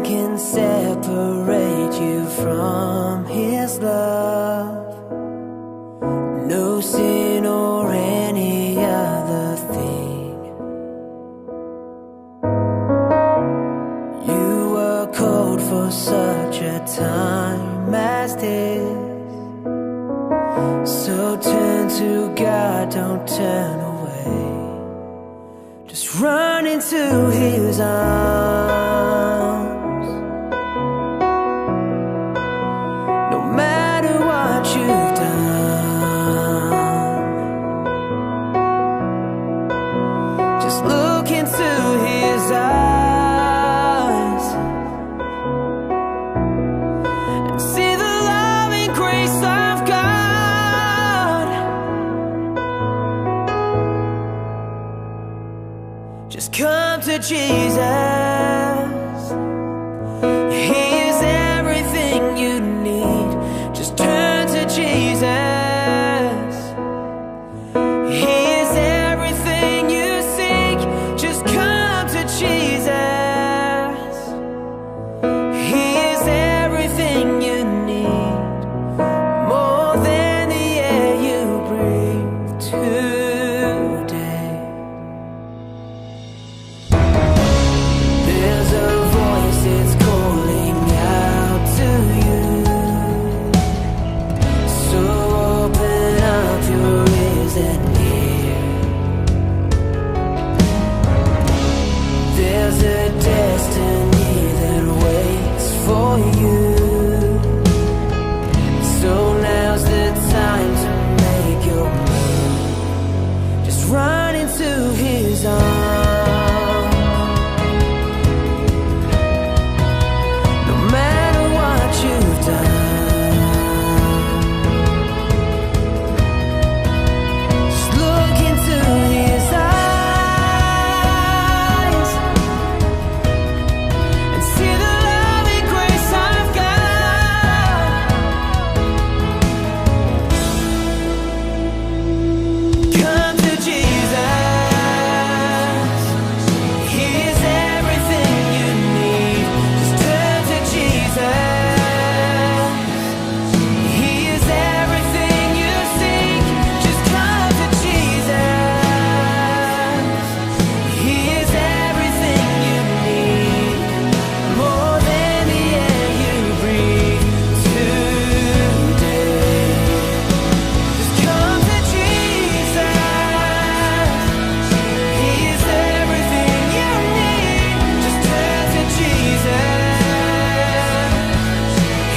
can separate you from His love. No sin or any other thing. You were called for such a time as this. So turn to God, don't turn away. Just run into His arms. No matter what you've done, just look into His eyes and see the loving grace of God. Just come to Jesus. He is everything you need. Just turn to Jesus. He is everything you seek. Just come to Jesus. He is everything you need. More than the air you breathe today. There's a voice that's calling out to you. So open up your ears and hear. There's a destiny that waits for you. So now's the time to make your move. Just run into His arms. No matter what you've done, just look into His eyes and see the loving grace of God. Come to Jesus. He is everything you need. Just turn to Jesus. He is everything you seek. Just come to Jesus. He is everything you need. More than the air you breathe today. Just come to Jesus. He is everything you need. Just turn to Jesus.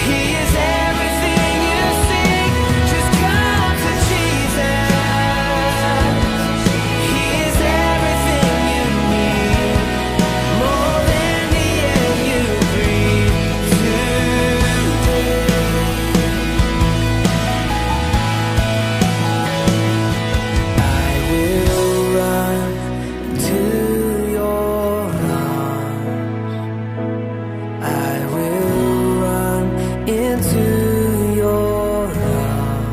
He is everything you seek. Just come to Jesus. He is everything you need. More than the air you breathe today. I will run to your arms. I will run into your arms.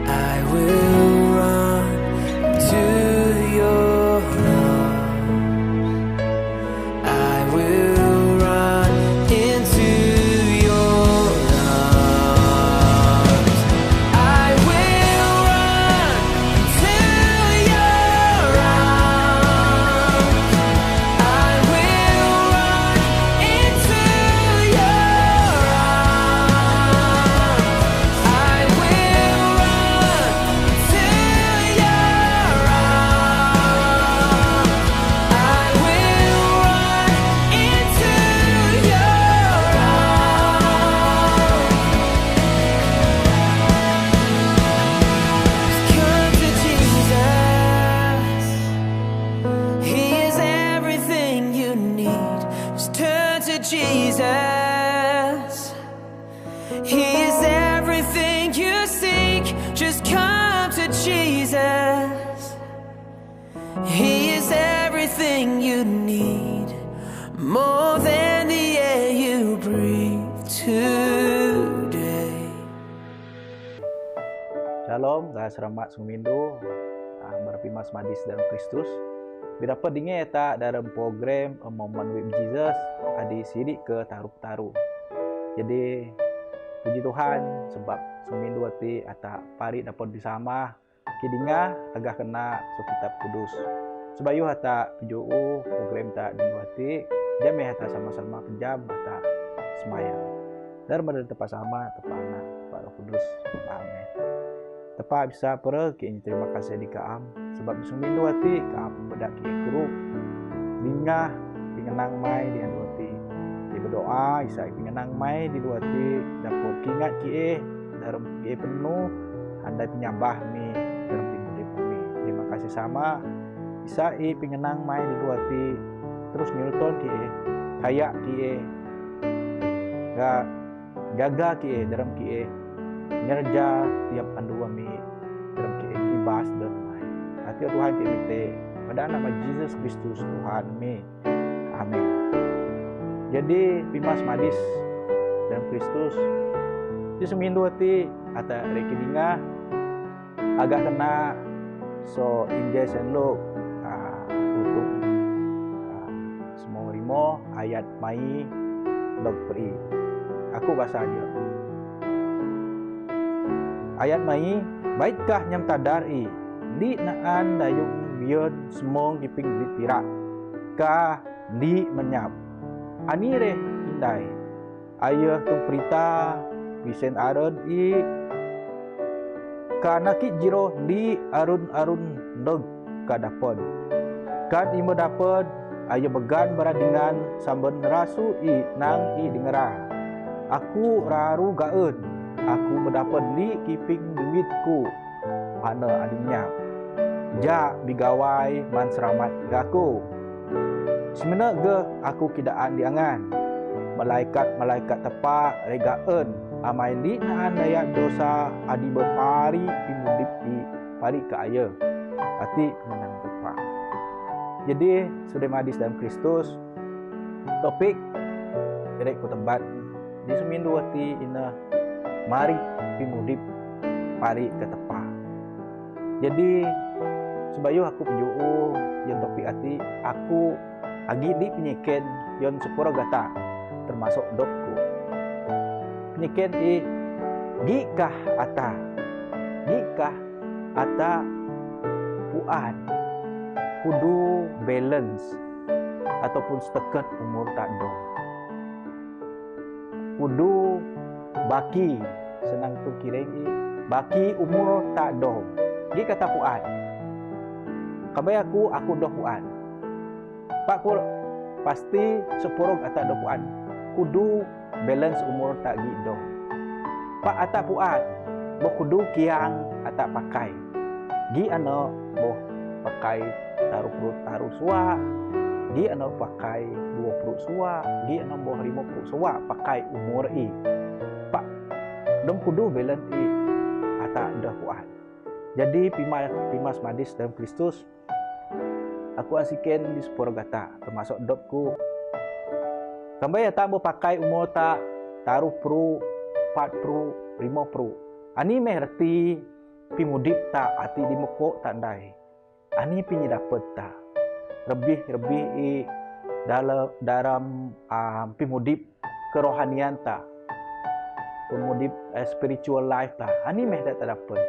I will run to your arms. I will run into your arms. I will run to your arms. I will run into your arms. I will run to your arms. I will run into your arms. Come to Jesus. He is everything you need. Just turn to Jesus. He is everything you seek. Just come to Jesus. He is everything you need. More than the air you breathe today. Shalom, saya Seramak Sumindu, Barapimas Madis dalam Kristus. Berapa dingin tak dalam program A Moment with Jesus ada sidik ke taruh-taruh. Jadi puji Tuhan sebab sumin dua ti atak pari dapat bersama kidinga agak kena so kitab kudus. Sebab yu hata PJU program tak di dua ti jam hata sama-sama penjam hata semaya. Dan pada tepat sama tepat anak tepat Roh Kudus. Amin. Tepat bisa pergi terima kasih di kaam sebab sumin dua ti kaam bedak ki grup dingah pingenang mai dengan dua ti. Berdoa isa pingenang mai di dua ti dapat kingat ki dalam ki penuh andai penyambah mi dalam timudip mi. Terima kasih sama isa pingenang mai di dua ti terus Newton ki kayak ki ga jaga ki dalam ki nyerja tiap pandua mi dalam ki kibas dan mai. Hati Tuhan ki mite pada nama Yesus Kristus Tuhan mi. Amin. Jadi pimas madis dalam Kristus di semindu hati atau rekidinga agak kena so injes and look untuk semua rimo ayat mai dog pri aku bahasa aja ayat mai baikkah nyam tadari di naan dayung bion semong kiping di pirak ka di menyap ani re indai ayah tu perita Vicent Aaron karena ki jiro di arun-arun dog kadapon kan imo dapat ayah began beradingan samben rasu nang dengera aku raru gaen aku mendapat di kiping duitku ana adinya ja bigawai man seramat gaku semenak ge aku kidaan diangan malaikat-malaikat tepak regaen amai di naan daya dosa adi berpari pimudip di pari ke aya hati menang tepak. Jadi sudah madis dalam Kristus topik direk ku tempat di semindu hati ina mari pimudip pari ke tepak. Jadi sebayu aku penjuu yang topik hati aku agi di penyiken yon sepura gata termasuk dokku penyiken gikah ata puan kudu balance ataupun seket umur tak dong kudu baki senang tu kireng baki umur tak dong gi kata puan kabai aku doh puan pak ku pasti sepurug ata dopuan kudu balance umur tak gidong pak ata puat boh kudu kiang ata pakai gi ano boh pakai taruh suwa gi ano pakai 20 suwa gi ano boh 50 suwa pakai umur pak dong kudu balance ata dah puat. Jadi pimas madis dalam Kristus aku asiken di sepuluh gata termasuk dopku kambay tak mau pakai umur tak taruh pro 4 pro 5 pro ani merti pimudip tak ati di mukok tandai ani pinyi dapat tak lebih dalam pimudip kerohanian tak pimudip spiritual life tak ani meh tak dapat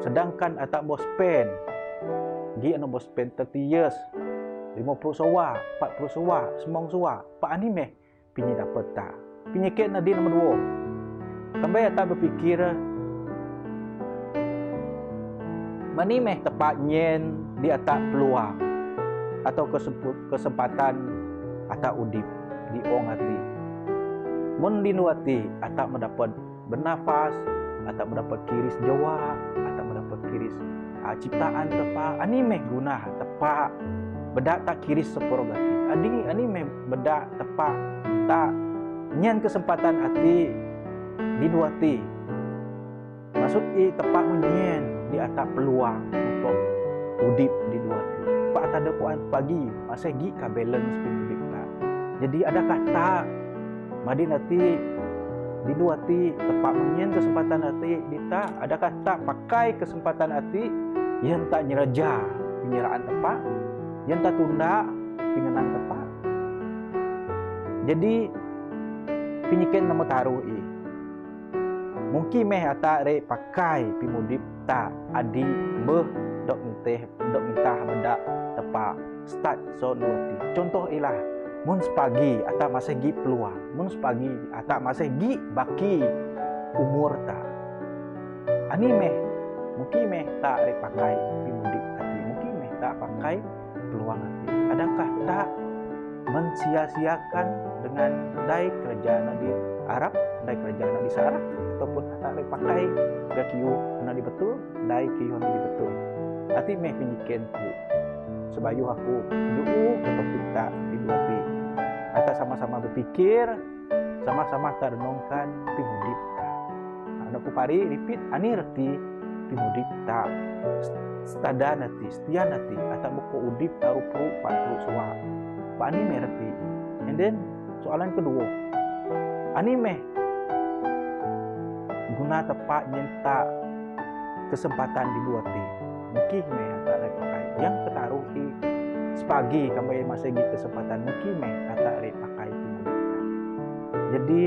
sedangkan atak bos spend gi ano bos spend 30 years 50 sawa 40 sawa semong sawa pak anime pinyi dapat tak pinyiket na di nomor 2 kambay ata berpikir manimeh tepat nyen di atak peluang atau kesempatan atak udip di ong hati mun dinuati atak mendapat bernafas atak mendapat kiris jawa atak mendapat kiris ciptaan tepa anime guna tepa bedak tak kiris seporogati anime bedak tepa tak nyan kesempatan hati di dua ti maksud tepa menyen di atas peluang untuk udip di dua ti pak tak ada puan pagi masih gi ka balance pindip tak jadi ada kata madi nanti di dua ti tepa menyen kesempatan hati dita ada kata pakai kesempatan hati yang tak nyeraja penyerahan tepat, yang tak tunda pengenang tepat. Jadi pinyiken nama taruh mungkin meh ata re pakai pimudip ta adi beh dok nitah benda tepat start so nuti. Contoh ilah mun sepagi ata masih gi peluang, mun sepagi ata masih gi baki umur ta. Ani meh mungkin meh tak re pakai pimudip hati, mungkin meh tak pakai peluang hati. Adakah tak mensia-siakan dengan dai kerajaan di Arab, dai kerajaan di Sarah, ataupun tak re pakai ke kiu na di betul, dai kiu na di betul. Hati meh pinyiken ku sebayu aku juu ke topik tak dibuati. Ata sama-sama berpikir, sama-sama terenungkan pimudip ta. Anak ku pari repeat ani reti pimudip ta. Stada nati, setia nati, atau buku udip taruh perlu patru suwa. Pak ani meh reti. And then soalan kedua, ani meh guna tepat nyenta kesempatan dibuati. Mungkin meh tak re pakai. Yang ketaruh sepagi kami masih gi kesempatan mungkin meh tak re pakai pimudip ta. Jadi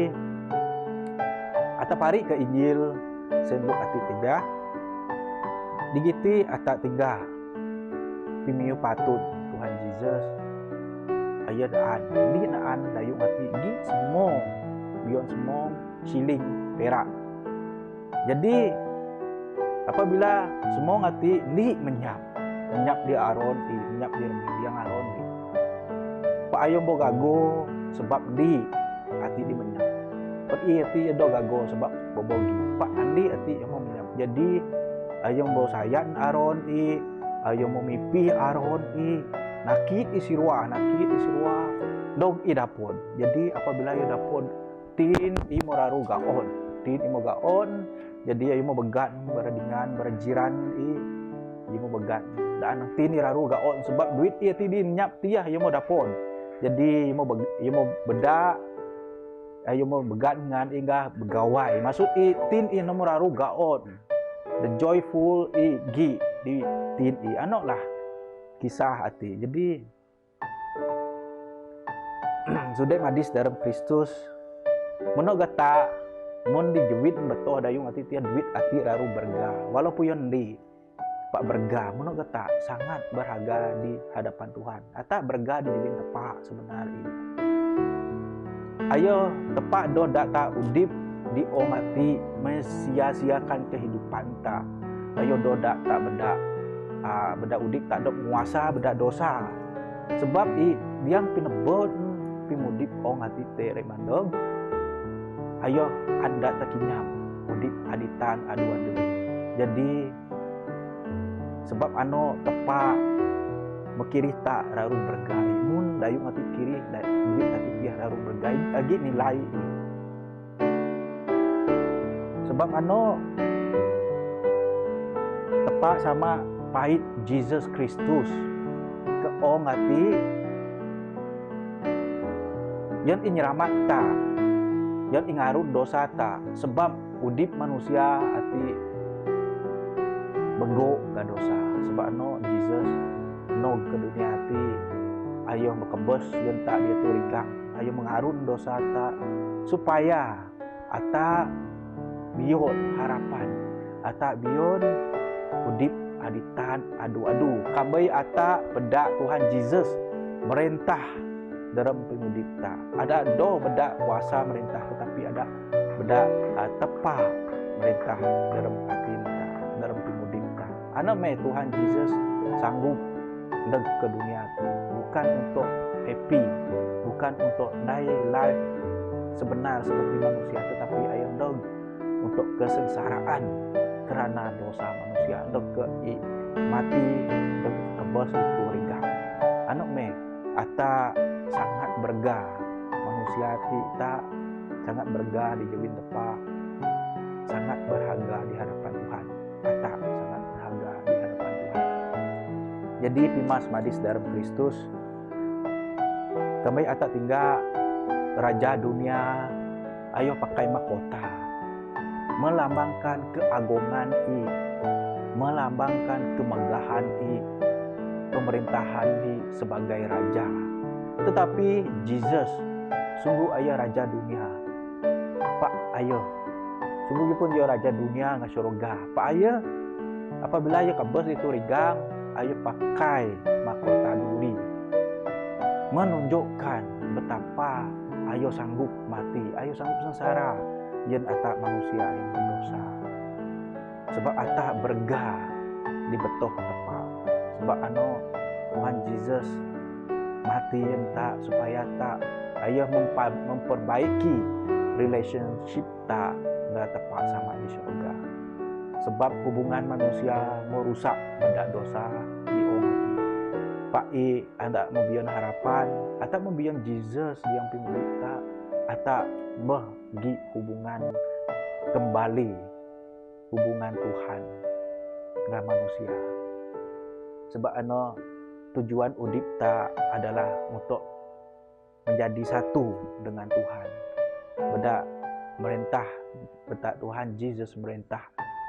ata pari ke Injil senduk ati 3 digiti ata 3 pimiu patut Tuhan Yesus ayat daan di naan dayung hati gi semua bion semua siling perak. Jadi apabila semua hati di menyap di Aron menyap di yang Aron di Pak ayom bo gago sebab di hati di menyap. Pak hati do gago sebab bobogi. Pak andi hati yang mau menyap. Jadi ayong bo sayan Aron ayong mo mipi Aron nakit isirwa dog idapon. Jadi apabila i dapon tin imo raru gaon jadi ayo mo begat beradingan berjiran imo begat dan tin raru gaon sebab duit ti di nyap tiah ayo mo dapon. Jadi imo beda ayo mo begat ngan inga begawai maksud tin nomor raru gaon the joyful gi di tin anok lah kisah hati. Jadi sudah madis dalam Kristus menok gata mon di duit beto dayung hati tiada duit hati raru berga walaupun yon di pak berga menok gata sangat berharga di hadapan Tuhan ata berga di duit tepak sebenarnya. Ayo tepak do data udip di omati mesia-siakan kehidupan ta. Ayo do data beda udip tak ada muasa beda dosa sebab yang pinebot pimudip ong hati tere mandog ayo anda takinyam udip aditan adu-adu. Jadi sebab ano tepa mekiri tak raru bergai mun dayung hati kiri duit hati dia raru bergai lagi nilai sebab ano tepa sama pahit Jesus Kristus ke ong hati yang inyeramat ta yang ingarut dosa ta sebab udip manusia hati bego ke dosa sebab no Jesus no ke dunia hati ayo bekebes yang tak dia tu rigak ayo mengarut dosa ta supaya ata bion harapan ata bion udip aditan adu-adu kambai ata pedak Tuhan Yesus merintah dalam pimudip ta. Ada do bedak kuasa merintah tetapi ada bedak tepa merintah dalam hati ta dalam pimudip ta. Ana me Tuhan Yesus sanggup ndeg ke dunia hati bukan untuk happy, bukan untuk naik life sebenar seperti manusia tetapi ayam dog untuk kesengsaraan kerana dosa manusia dok ke mati dok ke bos itu ringgah anak me ata sangat berga manusia kita sangat berga di jawin tepa sangat berharga di hadapan Tuhan ata sangat berharga di hadapan Tuhan. Jadi pimas madis dalam Kristus kami ata tinggal raja dunia ayo pakai mahkota melambangkan keagungan melambangkan kemegahan pemerintahan di sebagai raja. Tetapi Jesus sungguh ayah raja dunia. Pak ayah sungguh pun dia raja dunia nggak surga. Pak ayah apabila ayah kabus itu rigang, ayah pakai mahkota duri, menunjukkan betapa ayah sanggup mati, ayah sanggup sengsara yen atak manusia yang berdosa. Sebab atak bergah di betoh tepat. Sebab Tuhan Yesus mati yen tak supaya tak ayah memperbaiki relationship tak nggak tepat sama di surga. Sebab hubungan manusia mau rusak pada dosa di orang. Pak anda membion harapan, atau membion Jesus yang pencipta, atau bagi hubungan kembali hubungan Tuhan dengan manusia. Sebab tujuan udip tak adalah untuk menjadi satu dengan Tuhan. Beda merintah, beda Tuhan Yesus merintah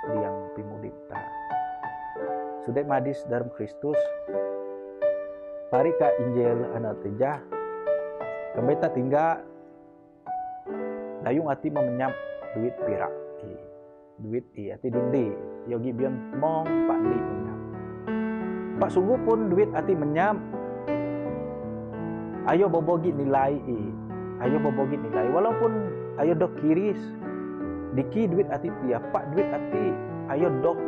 yang pimudip tak. Sudah madis dalam Kristus. Pari ka Injil anak tejah. Kembali tak tinggal dayung hati memenyap duit pirak. Duit hati dindi. Yogi bion mong pak di menyap. Pak sungguh pun duit hati menyap. Ayo bobogi nilai. Ayo bobogi nilai. Walaupun ayo dok kiris. Diki duit hati tiap. Pak duit hati. Ayo dok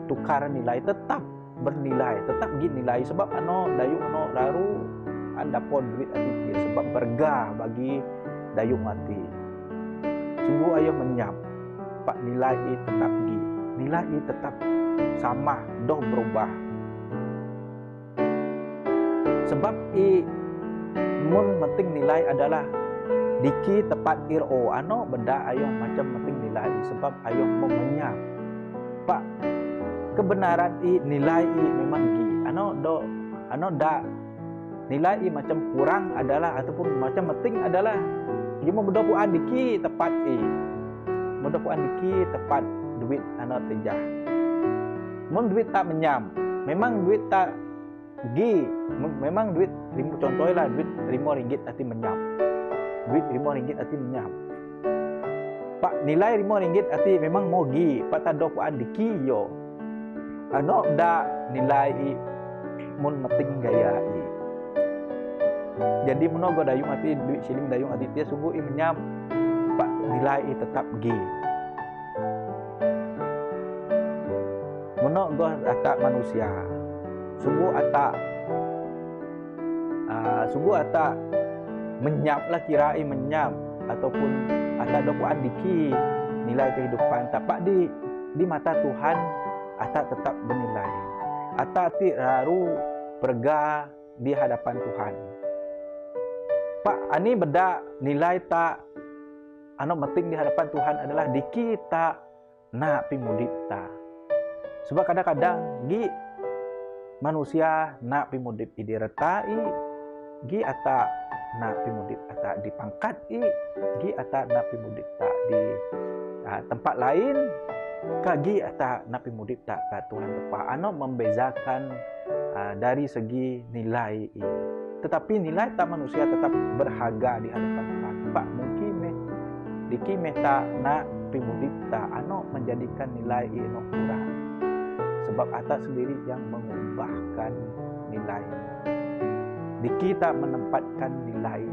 tukar nilai. Tetap bernilai, tetap gini nilai. Sebab dayung laru anda pun duit hati tiap. Sebab bergah bagi dayung hati. Sungguh ayo menyap. Pak nilai tetap gi. Nilai tetap sama. Doh berubah. Sebab mun penting nilai adalah diki tepat iro. Benda ayo macam penting nilai. Sebab ayo memenyap. Pak kebenaran nilai memang gi. Da nilai macam kurang adalah ataupun macam penting adalah dia membedokuan diki tepat membedokuan diki tepat duit tejah. Mun duit tak menyam, memang duit tak gi, memang duit contohnya lah duit RM5 hati menyam. Duit RM5 hati menyam. Pak nilai RM5 hati memang mau gi, pak tak dokuan diki yo. Da nilai mun meting gaya jadi menogo dayung hati duit siling dayung hati dia sungguh menyam. Pak nilai tetap gi. Menogo atak manusia sungguh atak menyap lah kirai menyap ataupun atak dokuan diki nilai kehidupan tapak di mata Tuhan atak tetap bernilai. Atak ti lalu bergah di hadapan Tuhan. Pak, ani beda nilai tak penting di hadapan Tuhan adalah diki tak nak pimudip tak. Sebab kadang-kadang manusia nak pimudip diretai, atak nak pimudip atak dipangkat atak nak pimudip tak di tempat lain. Kagi atak nak pimudip tak ka Tuhan tepat. Membezakan dari segi nilai tetapi nilai tak manusia tetap berharga di hadapan Tuhan. Pak mungkin diki tak nak pimudip tak menjadikan nilai kurang. Sebab atak sendiri yang mengubahkan nilai. Diki tak menempatkan nilai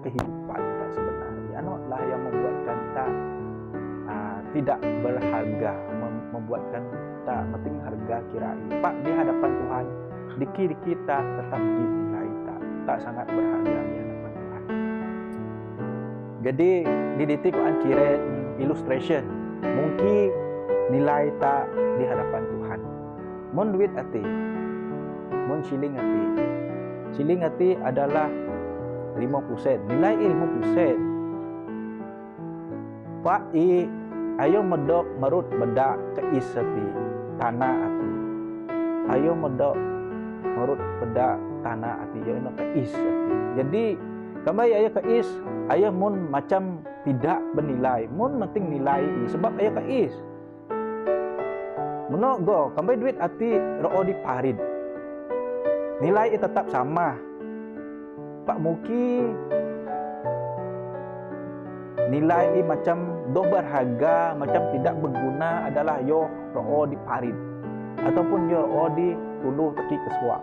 kehidupan tak sebenarnya. Lah yang membuatkan tak tidak berharga, membuatkan tak penting harga kirai. Pak di hadapan Tuhan diki tak tetap dinilai tak sangat berharga di hadapan Tuhan. Jadi di titik kira illustration mungkin nilai tak di hadapan Tuhan. Mun duit hati, mun siling hati. Siling hati adalah 50 sen. Nilai 50 sen. Pak ayo medok merut bedak keis hati tanah hati. Ayo medok merut bedak tanah hati yo keis hati. Jadi kembali ayo keis, ayo mun macam tidak bernilai, mun penting nilai sebab ayo keis. Menogo kembali duit hati roo di parit. nilai tetap sama. Pak Muki nilai macam doh berharga, macam tidak berguna adalah yo roo di parit ataupun yo roo di tuluh teki kesuak.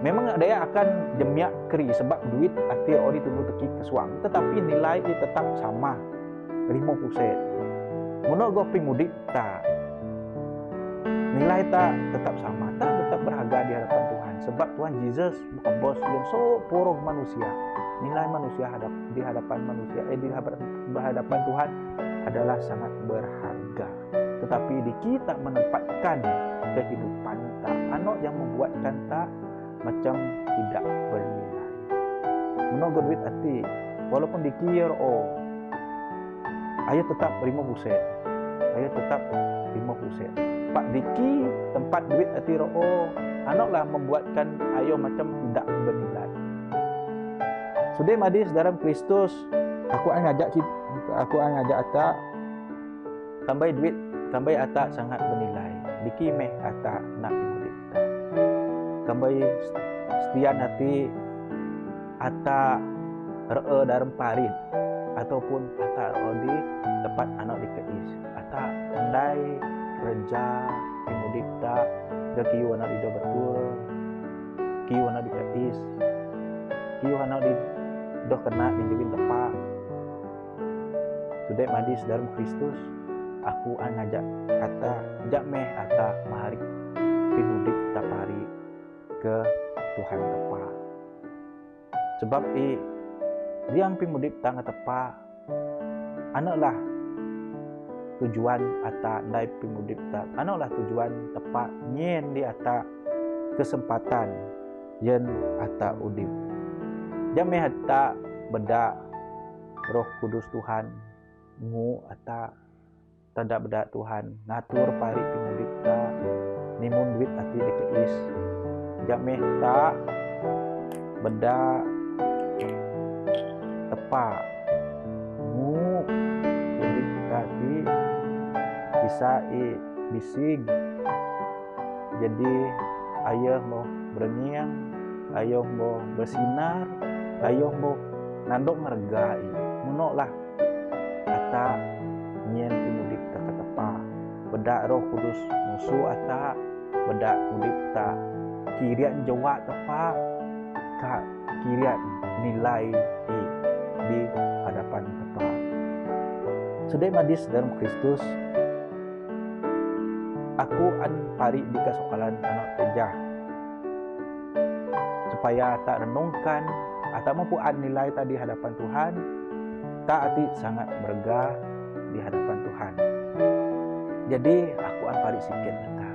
Memang ada yang akan jemiak keri sebab duit ati roo di tuluh teki kesuak, tetapi nilai tetap sama 50%. Menurut go pimudik ta nilai tak tetap sama, tak tetap berharga di hadapan Tuhan sebab Tuhan Yesus bukan bos yang poroh manusia. Nilai manusia di hadapan manusia di hadapan Tuhan adalah sangat berharga. Tetapi di kita menempatkan kehidupan tak anak yang membuatkan tak macam tidak bernilai. Menurut duit hati walaupun dikir ayo tetap 50%. Ayo tetap 50%. Pak Diki tempat duit hati anaklah membuatkan ayo macam tidak bernilai. Sudah madis dalam Kristus, aku ngajak atak kambai duit, kambai atak sangat bernilai. Diki meh atak nak pimudik ta. Kambai setian hati atak ree dalam parit ataupun atak ree di tempat anak di keis. Atak andai kerja pimudik ta, dah kiu anak di betul, kiu anak di keis, kiu anak di doh kena dijawin tepak. Sudah madis dalam Kristus, aku ngajak kata jak meh ata mahari pimudik tapari ke Tuhan tepak. Sebab diang pimudik tang tepak anaklah tujuan ata ndai pimudik ta. Anaklah tujuan tepak nyen di ata kesempatan yen ata udip. Jameh hatta beda Roh Kudus Tuhan ngu ata tanda beda Tuhan ngatur pari pimudik ta nimun duit ati dekeis. Jameh ta beda tepa ngu duit tadi bisa bising. Jadi ayah mau berengiang, ayah mau bersinar, ayah mau nandok ngergai, menoklah ata nyen pimudik ta ketepa. Bedak Roh Kudus musuh ata, bedak mudip ta kirian jawa tepa, ka kirian nilai di hadapan tepa. Sedai madis dalam Kristus, aku pari di kesoalan anak tejah supaya tak renungkan atau mempuan nilai tadi hadapan Tuhan, tak hati sangat berharga di hadapan Tuhan. Jadi aku pari sikit kata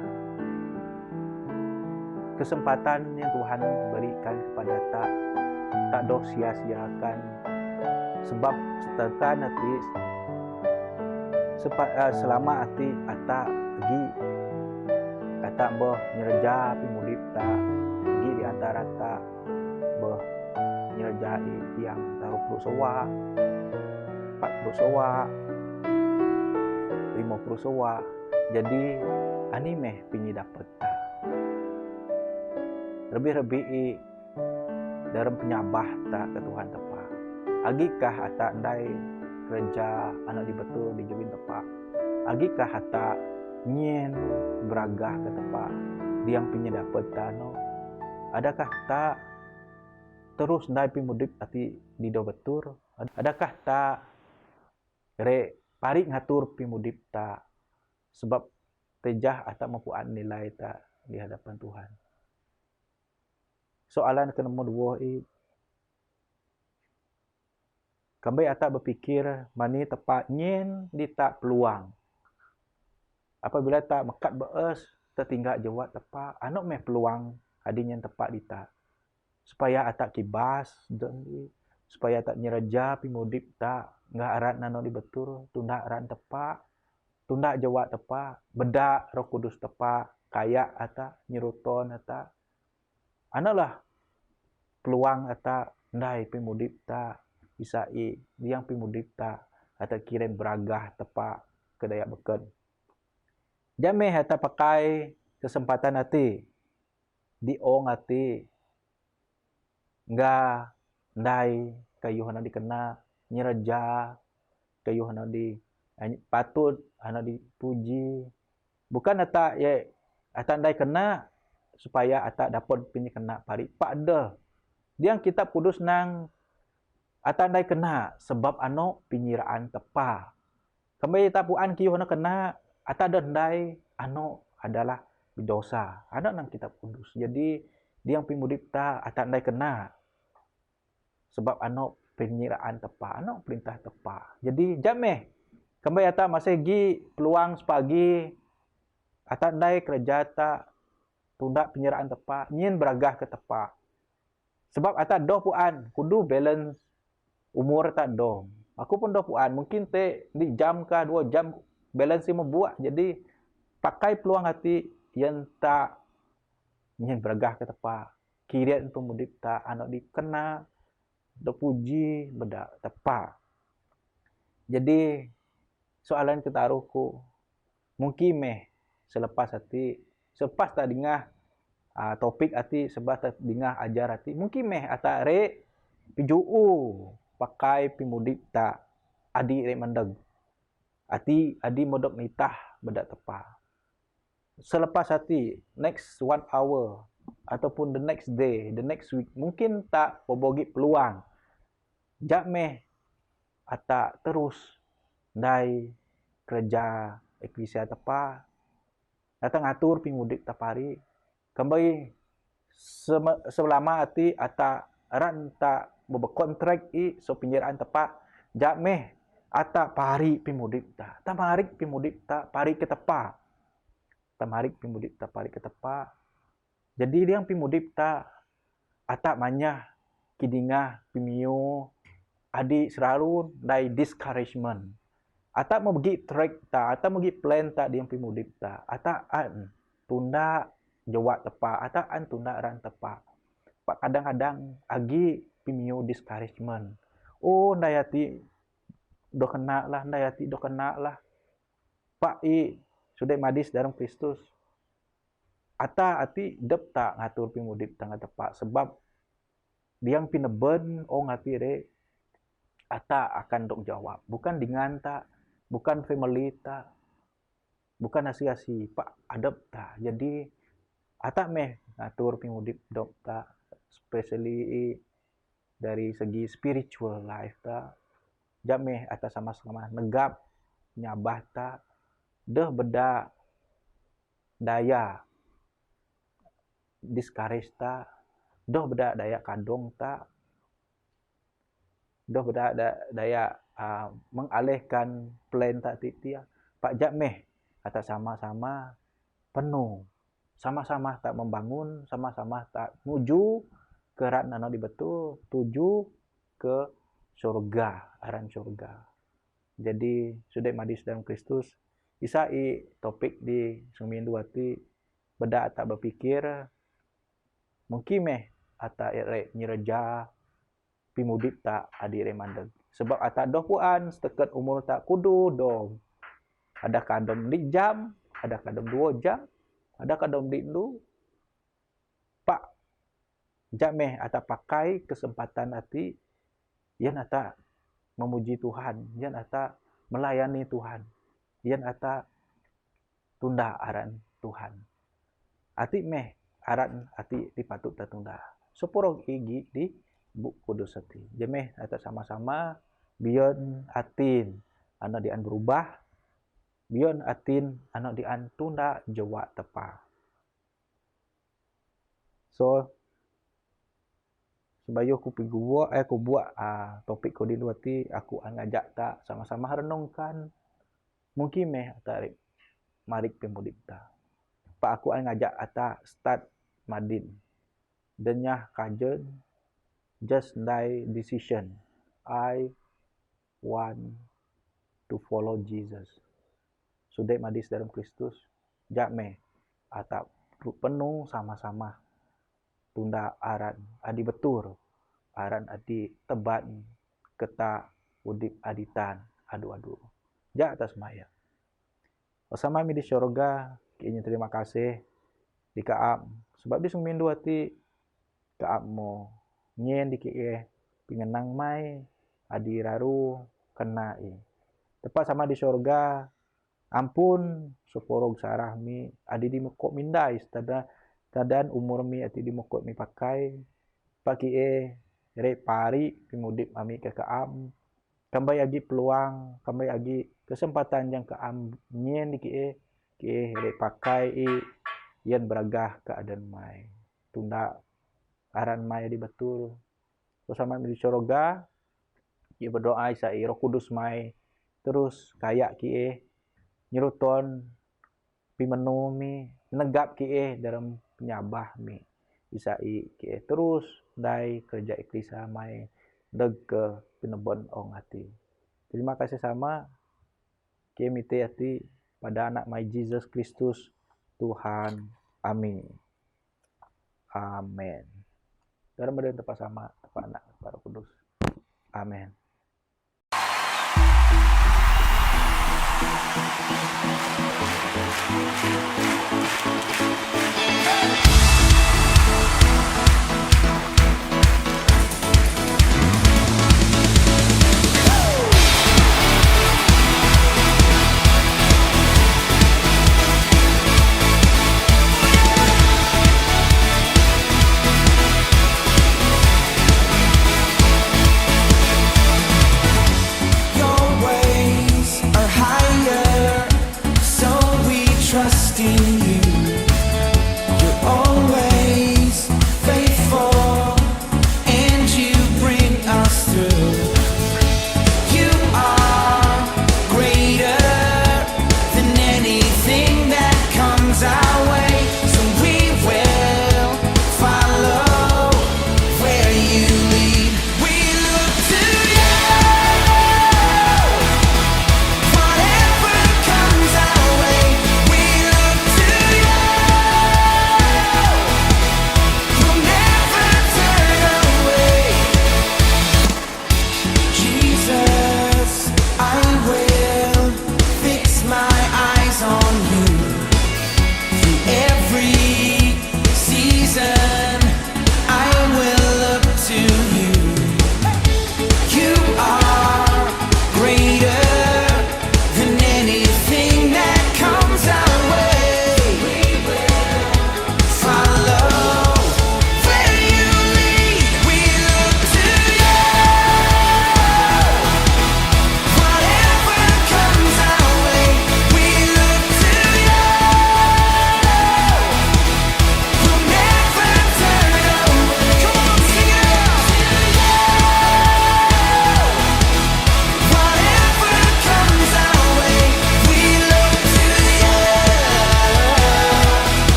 kesempatan yang Tuhan berikan kepada tak doh sia-siakan sebab setekan hati selama hati ata pergi ata boh nyerja pimudip tak pergi di antara tak boh nyerjai yang taruh puluh sewa 40 sewa 50 sewa. Jadi anime pingi dapet tak lebih-lebih dalam penyabah tak ke Tuhan tepa. Agikah ata andai kerja anak di betul di jawin tepa. Agikah ata nyen beragah ke tepa diang punya dapat tano. Adakah tak terus ndai pimudik ati di do betul? Adakah tak re pari ngatur pimudik tak sebab tejah atau mempuan nilai tak di hadapan Tuhan. Soalan ke nomor 2 kami ata berpikir mani tepat nyen di tak peluang. Apabila tak mekat bees tertinggal jawab tepat anak meh peluang adinya tepat di tak supaya atak kibas dan supaya tak nyeraja pimudip tak nggak arat nano di betul tunda aran tepat tunda jawab tepat bedak Roh Kudus tepat kayak ata nyeruton ata analah peluang ata ndai pimudip tak bisa diang pimudip tak ata kirim beragah tepat ke daya beken. Jameh ata pakai kesempatan hati di ong ati nga ndai kayu hana dikena nyereja kayu hana di patut hana dipuji bukan ata ye ata ndai kena supaya ata dapat pinyi kena pari pak de diang kitab kudus nang ata ndai kena sebab ano pinyiraan tepa kembali tapuan kiyu hana kena ata ndai ano adalah berdosa ada nang kitab kudus jadi diang pimudip ta ata ndai kena sebab ano penyiraan tepa ano perintah tepa jadi jameh kembali ata masih gi peluang sepagi ata ndai kerja ta tunda penyiraan tepa nyin beragah ke tepa sebab ata doh puan kudu balance umur tak doh aku pun doh puan mungkin te di jam kah 2 jam balance membuat jadi pakai peluang hati yang tak nyin beragah ke tepa kirian pemudip ta anak dikena do puji bedak tepa jadi soalan ketaruhku mungkin meh selepas hati selepas tak dengah topik hati sebab tak dengah ajar hati mungkin meh ata re pijuu pakai pimudip tak adi re mandeg hati adi modok nitah bedak tepa selepas hati next 1 hour ataupun the next day the next week mungkin tak bobogi peluang jak meh ata terus ndai kerja eklesia tepa datang ngatur pimudip tapari kembali selama hati ata ran tak berkontrak i so penyeraan tepa jak meh ata pari pimudip ta tamarik pimudip ta pari ke tepa tamarik pimudip ta pari ke tepa jadi dia pimudip ta ata manyah kidingah pimiu adi selalu dai discouragement ata mau pergi track ta ata mau pergi plan ta dia pimudip ta ata an tunda jawab tepa ata an tunda ran tepa pak kadang-kadang agi pimiu discouragement oh ndai hati do kena lah ndai hati do kena lah pak i sudah madis dalam Kristus ata hati dep tak ngatur pimudip tangga tepa sebab diang pineben ong hati re ata akan dok jawab bukan dengan tak bukan family tak bukan asi-asi pak adep tak jadi ata meh ngatur pimudip dok tak especially dari segi spiritual life tak jameh ata sama-sama negap nyabah tak deh beda daya discourage tak doh beda daya kadong tak doh beda daya mengalihkan plan tak titia pak jak meh atau sama-sama penuh sama-sama tak membangun sama-sama tak menuju ke ran ano di betul tuju ke surga aran surga jadi sudah madis dalam Kristus bisa topik di sumin dua ti beda tak berpikir mungkin meh ata ere nyereja pimudip tak adire mandeg sebab ata doh puan setakat umur tak kudu dong ada kadom di jam ada kadom 2 jam ada kadom di lu pak jameh ata pakai kesempatan hati yan ata memuji Tuhan yan ata melayani Tuhan yan ata tunda aran Tuhan hati meh aran hati dipatut tertunda sepuro igi di buk kudus hati jameh ata sama-sama bion atin ana dian berubah bion atin ana dian tunda jawa tepa so sebayu aku pergi buat aku buat topik ko di luar ti aku ngajak tak sama-sama renungkan mungkin meh tarik marik pemudip ta pak aku ngajak ata start madin denyah kajen just die decision I want to follow Jesus sudah madis dalam Kristus jak meh atap penuh sama-sama tunda aran adi betul aran adi teban keta udip aditan adu-adu jak atas maya bersama mi di syurga kini terima kasih di kaam sebab di sumindu ati kaapmo nyen diki pingenang mai adi raru kenai tepat sama di sorga ampun soporog sarah mi adi di mekok mindai tadan umur mi ati di mekok mi pakai paki re pari pimudip ami ke kaam kambai agi peluang kambai agi kesempatan yang kaam nyen di ki re pakai yen beragah keadaan mai tunda aran mai di betul bersama di sorga ki berdoa isai Roh Kudus mai terus kayak ki nyeruton pimenu mi negap ki dalam penyabah mi isai ki terus dai kerja iklisa mai deg ke pinebon ong hati. Terima kasih sama ki mite hati pada anak mai Jesus Kristus Tuhan. Amin. Amin. Dalam badan tepat sama tepat anak para kudus. Amin.